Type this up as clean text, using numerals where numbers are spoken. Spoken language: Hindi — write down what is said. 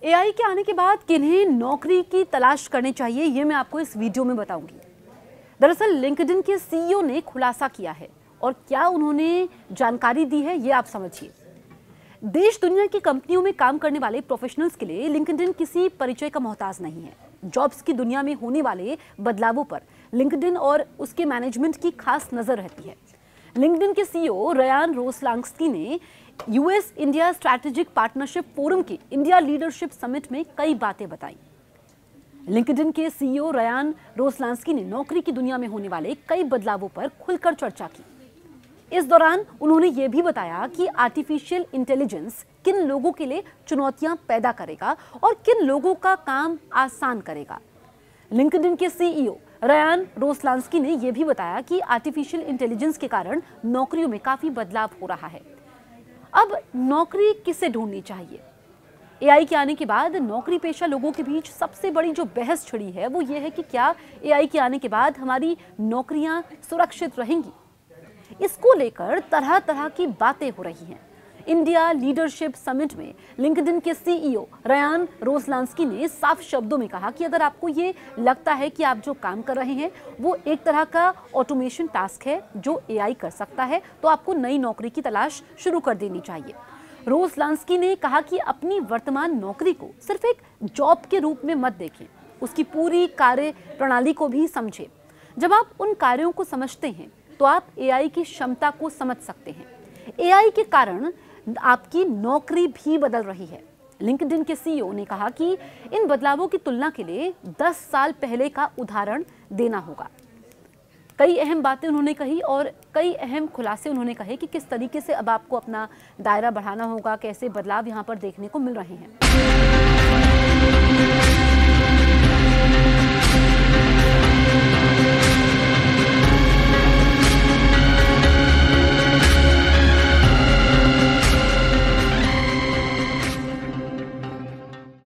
एआई के आने के बाद किन्हें नौकरी की तलाश करनी चाहिए, ये मैं आपको इस वीडियो में बताऊंगी। दरअसल लिंक्डइन के सीईओ ने खुलासा किया है और क्या उन्होंने जानकारी दी है, ये आप समझिए। देश दुनिया की कंपनियों में काम करने वाले प्रोफेशनल्स के लिए लिंक्डइन किसी परिचय का मोहताज नहीं है। जॉब्स की दुनिया में होने वाले बदलावों पर लिंक्डइन और उसके मैनेजमेंट की खास नजर रहती है। लिंक्डइन के सीईओ रयान रोसलांस्की ने US India strategic partnership forum के इंडिया लीडरशिप समिट में कई बातें बताई। लिंक्डइन के सीईओ रयान रोसलांस्की ने नौकरी की दुनिया में होने वाले कई बदलावों पर खुलकर चर्चा की। इस दौरान उन्होंने ये भी बताया कि आर्टिफिशियल इंटेलिजेंस किन लोगों के लिए चुनौतियां पैदा करेगा और किन लोगों का काम आसान करेगा। लिंक्डइन के सीईओ रयान रोसलांस्की ने यह भी बताया कि आर्टिफिशियल इंटेलिजेंस के कारण नौकरियों में काफी बदलाव हो रहा है। अब नौकरी किसे ढूंढनी चाहिए? एआई के आने के बाद नौकरी पेशा लोगों के बीच सबसे बड़ी जो बहस छिड़ी है वो ये है कि क्या एआई के आने के बाद हमारी नौकरियां सुरक्षित रहेंगी। इसको लेकर तरह तरह की बातें हो रही हैं। इंडिया लीडरशिप समिट में लिंक्डइन के सीईओ रयान रोसलांस्की ने साफ शब्दों में कहा कि अगर आपको ये लगता है कि आप जो काम कर रहे हैं वो एक तरह का ऑटोमेशन टास्क है जो एआई कर सकता है, तो आपको नई नौकरी की तलाश शुरू कर देनी चाहिए। रोसलांस्की ने कहा कि अपनी वर्तमान नौकरी को सिर्फ एक जॉब के रूप में मत देखें, उसकी पूरी कार्य प्रणाली को भी समझें। जब आप उन कार्यों को समझते हैं तो आप एआई की क्षमता को समझ सकते हैं। एआई के कारण आपकी नौकरी भी बदल रही है। लिंक्डइन के सीईओ ने कहा कि इन बदलावों की तुलना के लिए 10 साल पहले का उदाहरण देना होगा। कई अहम बातें उन्होंने कही और कई अहम खुलासे उन्होंने कहे कि किस तरीके से अब आपको अपना दायरा बढ़ाना होगा, कैसे बदलाव यहाँ पर देखने को मिल रहे हैं।